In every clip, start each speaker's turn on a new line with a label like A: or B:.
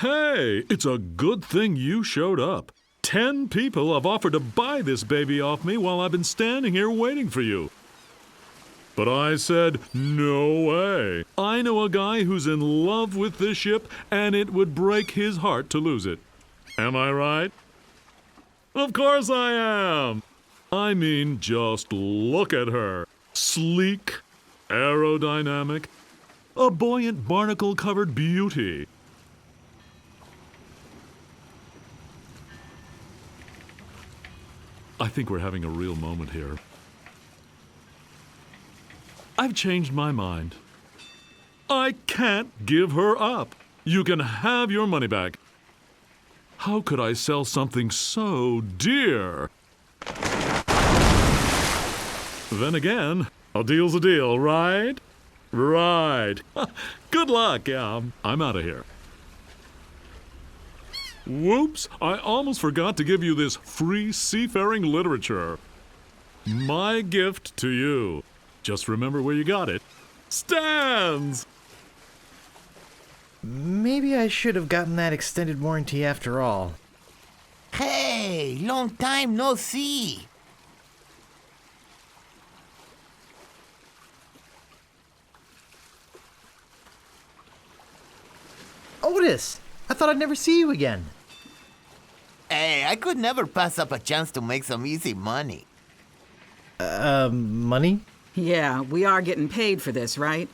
A: Hey, it's a good thing you showed up. 10 people have offered to buy this baby off me while I've been standing here waiting for you. But I said, no way. I know a guy who's in love with this ship, and it would break his heart to lose it. Am I right? Of course I am. I mean, just look at her. Sleek, aerodynamic, a buoyant barnacle-covered beauty. I think we're having a real moment here. I've changed my mind. I can't give her up. You can have your money back. How could I sell something so dear? Then again, a deal's a deal, right? Right. Good luck, yeah. I'm out of here. Whoops, I almost forgot to give you this free seafaring literature. My gift to you. Just remember where you got it. Stands!
B: Maybe I should have gotten that extended warranty after all.
C: Hey, long time no see.
B: Otis! I thought I'd never see you again.
C: Hey, I could never pass up a chance to make some easy money.
B: Money?
D: Yeah, we are getting paid for this, right?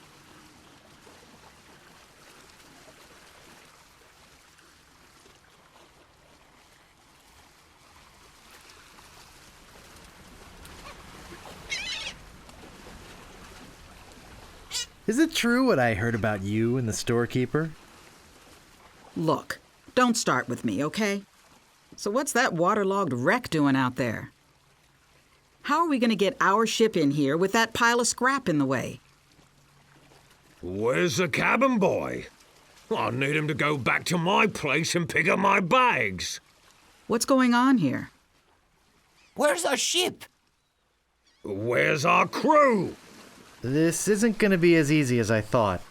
B: Is it true what I heard about you and the storekeeper?
D: Look, don't start with me, okay? So what's that waterlogged wreck doing out there? How are we going to get our ship in here with that pile of scrap in the way?
E: Where's the cabin boy? I need him to go back to my place and pick up my bags.
D: What's going on here?
C: Where's our ship?
E: Where's our crew?
B: This isn't gonna be as easy as I thought.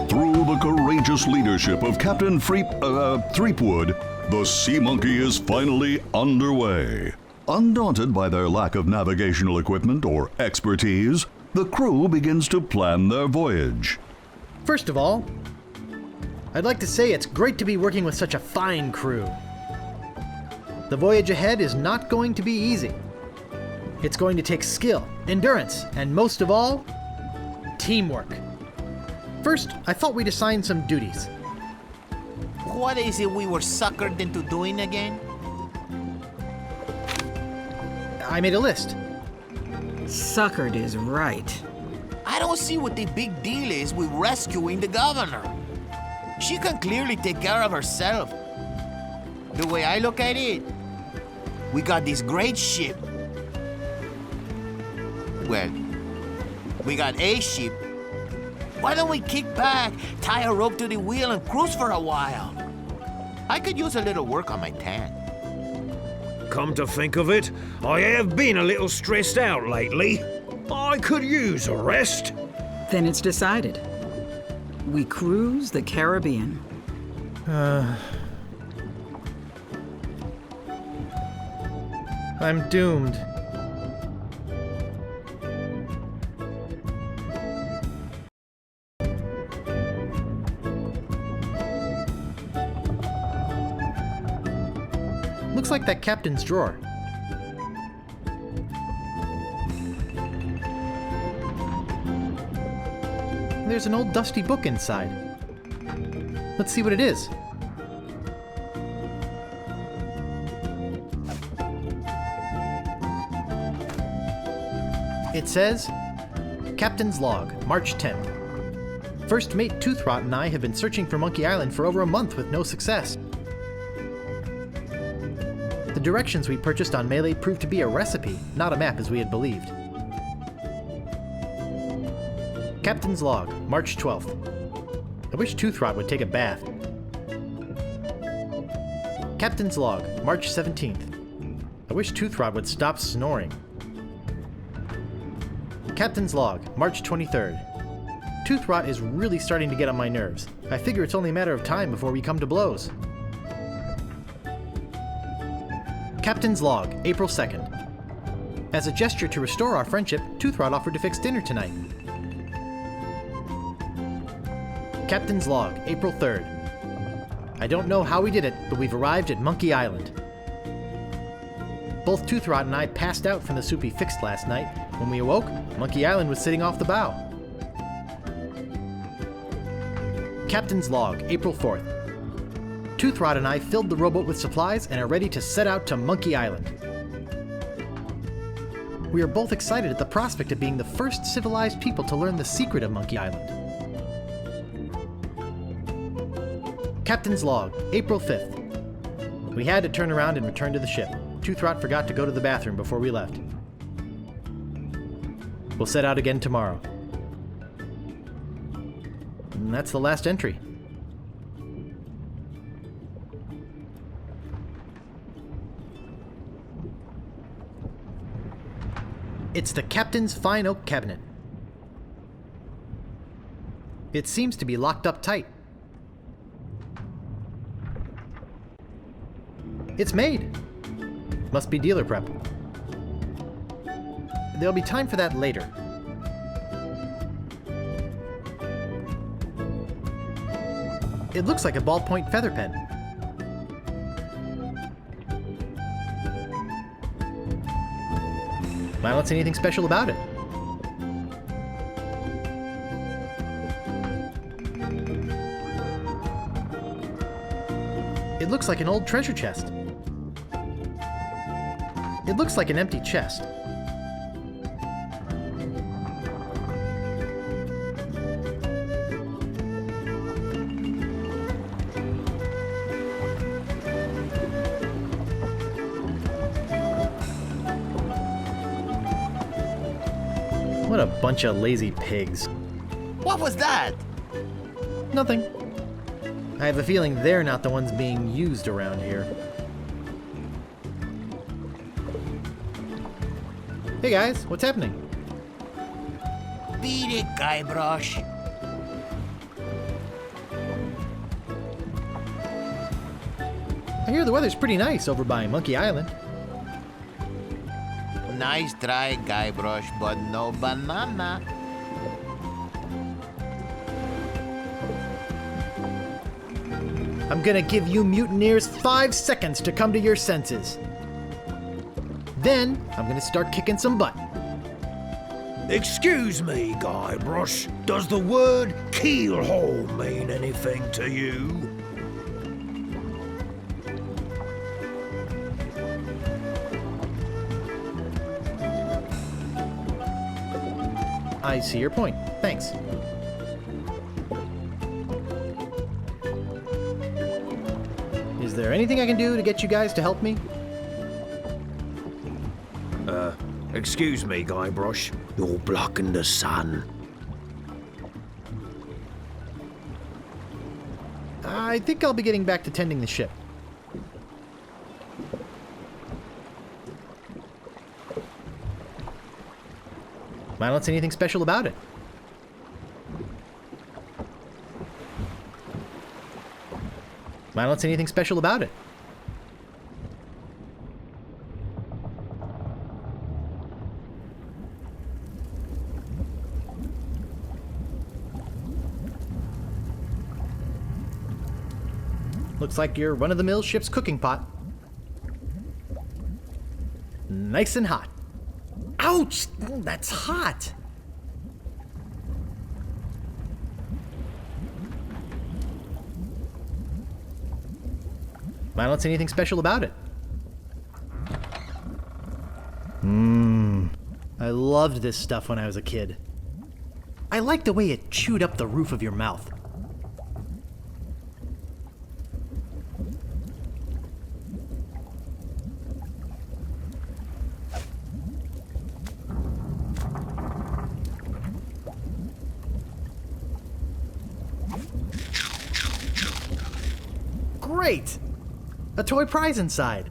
F: Through the courageous leadership of Captain Threepwood, the Sea Monkey is finally underway. Undaunted by their lack of navigational equipment or expertise, the crew begins to plan their voyage.
B: First of all, I'd like to say it's great to be working with such a fine crew. The voyage ahead is not going to be easy. It's going to take skill, endurance, and most of all, teamwork. First, I thought we'd assign some duties.
C: What is it we were suckered into doing again?
B: I made a list.
D: Suckered is right.
C: I don't see what the big deal is with rescuing the governor. She can clearly take care of herself. The way I look at it, we got this great ship. Well, we got a ship. Why don't we kick back, tie a rope to the wheel, and cruise for a while? I could use a little work on my tan.
E: Come to think of it, I have been a little stressed out lately. I could use a rest.
D: Then it's decided. We cruise the Caribbean.
B: I'm doomed. Looks like that captain's drawer. There's an old dusty book inside. Let's see what it is. It says, Captain's Log, March 10th. First Mate Toothrot and I have been searching for Monkey Island for over a month with no success. The directions we purchased on Melee proved to be a recipe, not a map as we had believed. Captain's Log, March 12th. I wish Toothrot would take a bath. Captain's log, March 17th. I wish Toothrot would stop snoring. Captain's log, March 23rd. Toothrot is really starting to get on my nerves. I figure it's only a matter of time before we come to blows. Captain's log, April 2nd. As a gesture to restore our friendship, Toothrot offered to fix dinner tonight. Captain's log, April 3rd. I don't know how we did it, but we've arrived at Monkey Island. Both Toothrot and I passed out from the soup he fixed last night. When we awoke, Monkey Island was sitting off the bow. Captain's log, April 4th. Toothrot and I filled the rowboat with supplies and are ready to set out to Monkey Island. We are both excited at the prospect of being the first civilized people to learn the secret of Monkey Island. Captain's log, April 5th. We had to turn around and return to the ship. Toothrot forgot to go to the bathroom before we left. We'll set out again tomorrow. And that's the last entry. It's the captain's fine oak cabinet. It seems to be locked up tight. It's made. Must be dealer prep. There'll be time for that later. It looks like a ballpoint feather pen. I don't see anything special about it. It looks like an old treasure chest. It looks like an empty chest. What a bunch of lazy pigs.
C: What was that?
B: Nothing. I have a feeling they're not the ones being used around here. Hey guys, what's happening?
C: Beat it, Guybrush.
B: I hear the weather's pretty nice over by Monkey Island.
C: Nice try, Guybrush, but no banana.
B: I'm gonna give you mutineers 5 seconds to come to your senses. Then, I'm gonna start kicking some butt.
E: Excuse me, Guybrush. Does the word keelhole mean anything to you?
B: I see your point. Thanks. Is there anything I can do to get you guys to help me?
E: Excuse me, Guybrush. You're blocking the sun.
B: I think I'll be getting back to tending the ship. I don't see anything special about it. I don't see anything special about it. Looks like your run-of-the-mill ship's cooking pot. Nice and hot. Ouch! That's hot! I don't see anything special about it. I loved this stuff when I was a kid. I liked the way it chewed up the roof of your mouth. Great! A toy prize inside.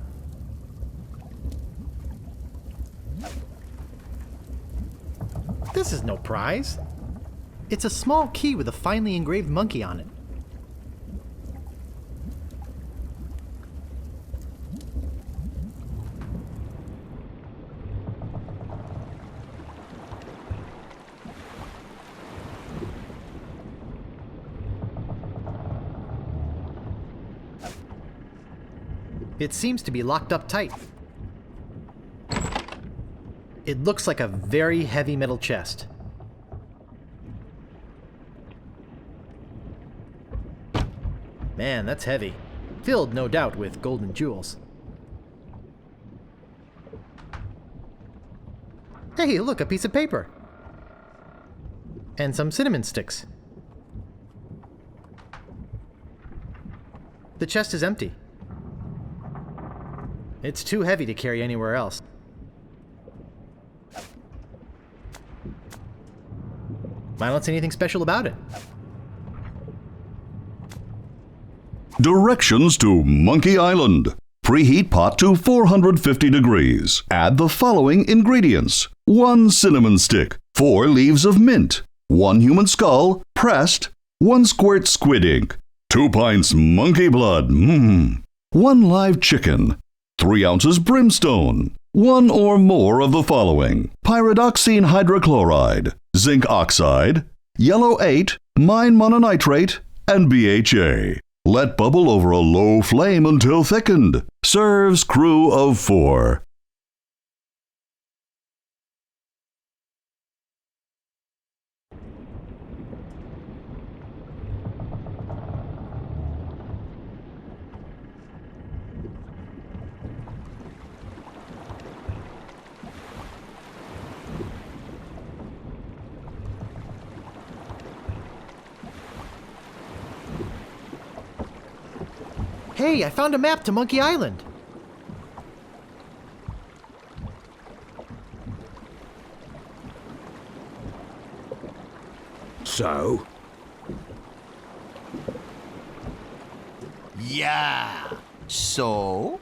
B: This is no prize. It's a small key with a finely engraved monkey on it. It seems to be locked up tight. It looks like a very heavy metal chest. Man, that's heavy. Filled, no doubt, with golden jewels. Hey, look, a piece of paper. And some cinnamon sticks. The chest is empty. It's too heavy to carry anywhere else. I don't see anything special about it.
F: Directions to Monkey Island. Preheat pot to 450 degrees. Add the following ingredients. 1 cinnamon stick, 4 leaves of mint, 1 human skull, pressed, 1 squirt squid ink, 2 pints monkey blood, 1 live chicken, 3 ounces brimstone, 1 or more of the following. Pyrixodine hydrochloride, zinc oxide, yellow 8, mononitrate, and BHA. Let bubble over a low flame until thickened. Serves crew of 4.
B: Hey, I found a map to Monkey Island.
E: So?
C: Yeah. So?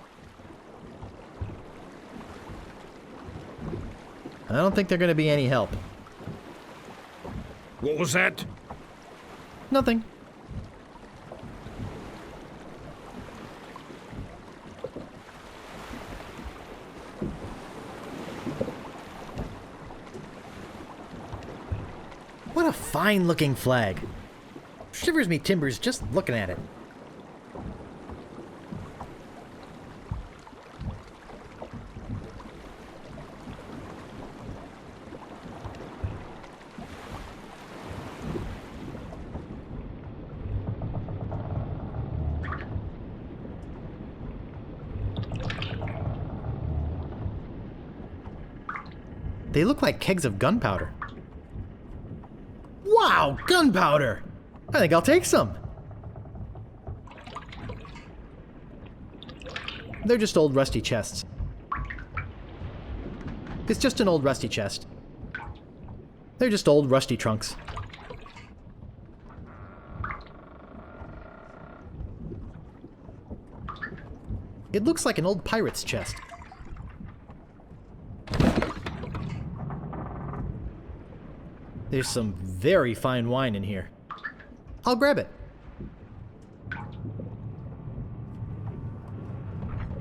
B: I don't think they're going to be any help.
E: What was that?
B: Nothing. What a fine-looking flag. Shivers me timbers just looking at it. They look like kegs of gunpowder. Wow, gunpowder! I think I'll take some. They're just old rusty chests. It's just an old rusty chest. They're just old rusty trunks. It looks like an old pirate's chest. There's some very fine wine in here. I'll grab it.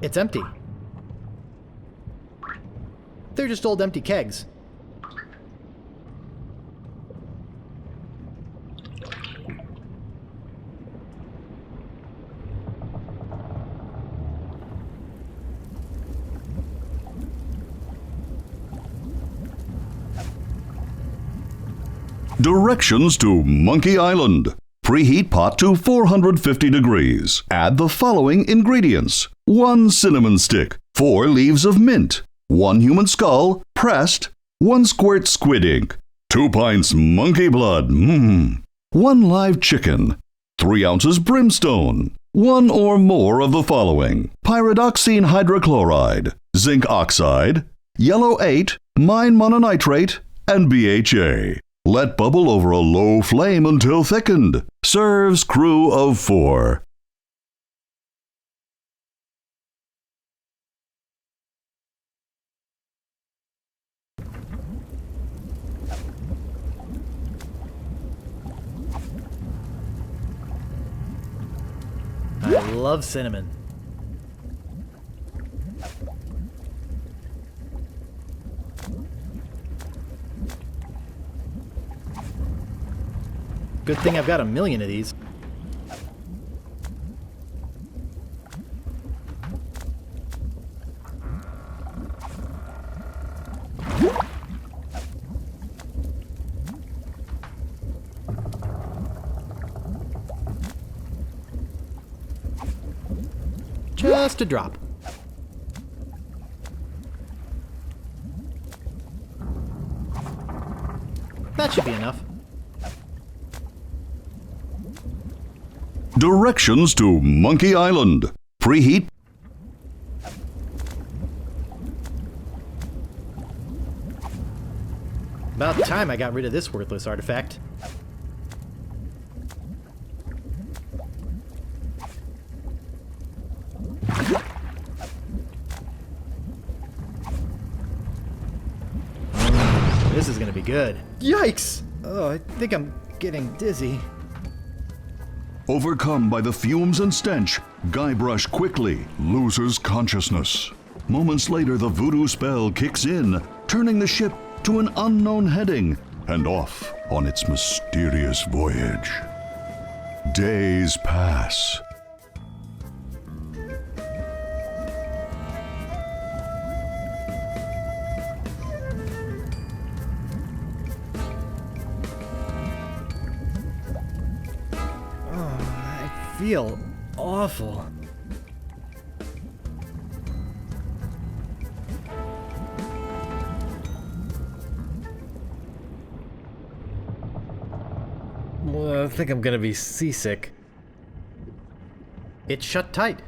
B: It's empty. They're just old empty kegs.
F: Directions to Monkey Island. Preheat pot to 450 degrees. Add the following ingredients. 1 cinnamon stick, 4 leaves of mint, 1 human skull, pressed, 1 squirt squid ink, 2 pints monkey blood, 1 live chicken, 3 ounces brimstone, 1 or more of the following. Pyrixodine hydrochloride, zinc oxide, yellow 8, mononitrate, and BHA. Let bubble over a low flame until thickened. Serves crew of 4.
B: love cinnamon. Good thing I've got 1,000,000 of these. Just a drop. That should be enough.
F: Directions to Monkey Island. Preheat.
B: About time I got rid of this worthless artifact. This is gonna be good. Yikes! Oh, I think I'm getting dizzy.
F: Overcome by the fumes and stench, Guybrush quickly loses consciousness. Moments later, the voodoo spell kicks in, turning the ship to an unknown heading and off on its mysterious voyage. Days pass.
B: I feel awful. Well, I think I'm gonna be seasick. It's shut tight.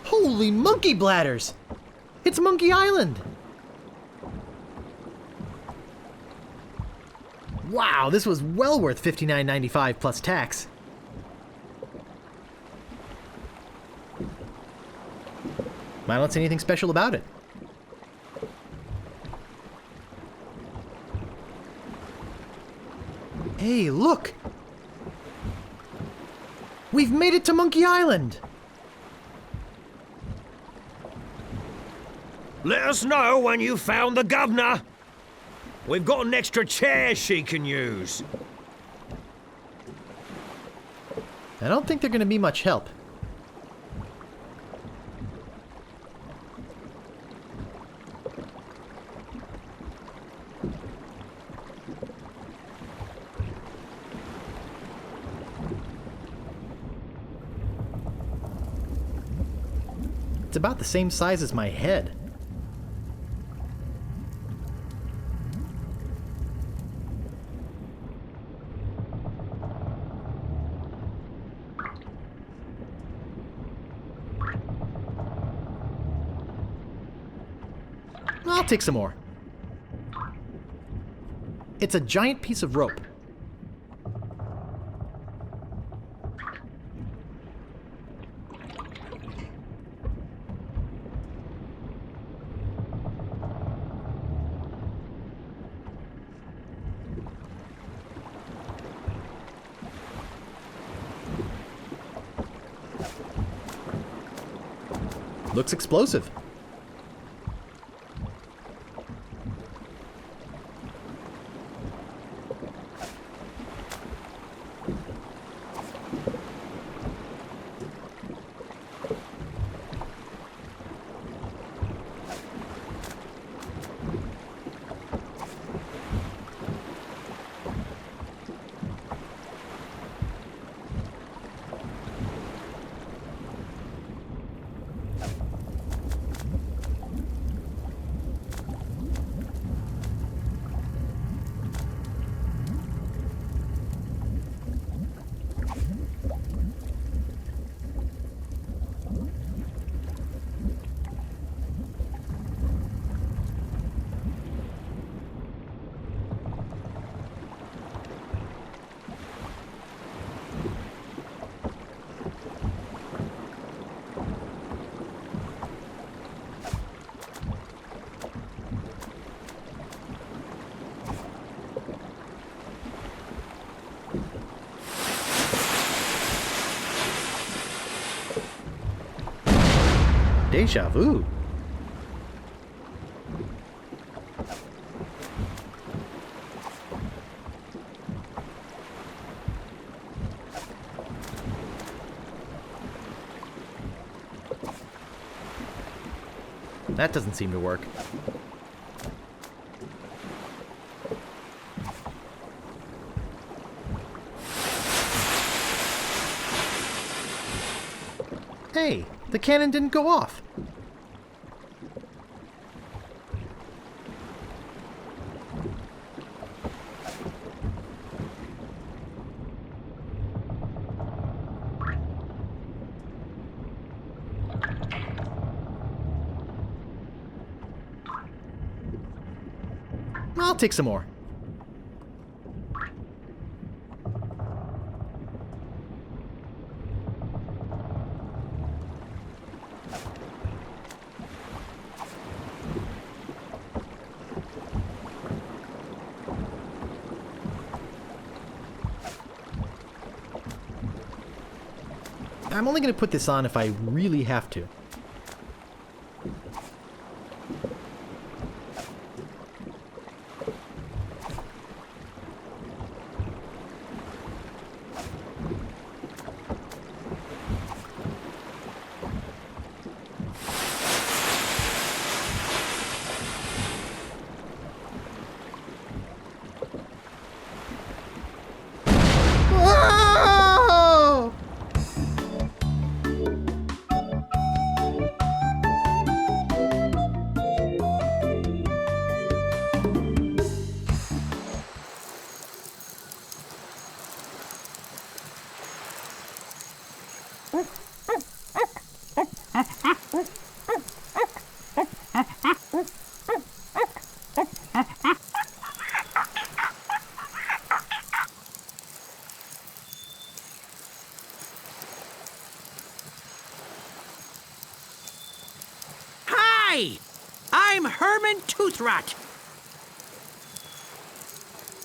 B: Holy monkey bladders! It's Monkey Island! Wow, this was well worth $59.95 plus tax. I don't see anything special about it. Hey, look! We've made it to Monkey Island!
E: Let us know when you found the governor. We've got an extra chair she can use.
B: I don't think they're going to be much help. It's about the same size as my head. I'll take some more. It's a giant piece of rope. Looks explosive. Deja vu. That doesn't seem to work. Hey, the cannon didn't go off. I'll take some more. I'm only going to put this on if I really have to.
G: Hi! I'm Herman Toothrot.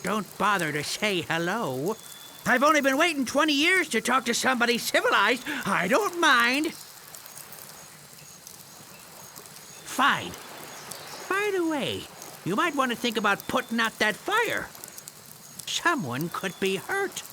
G: Don't bother to say hello. I've only been waiting 20 years to talk to somebody civilized. I don't mind. Fine. By the way, you might want to think about putting out that fire. Someone could be hurt.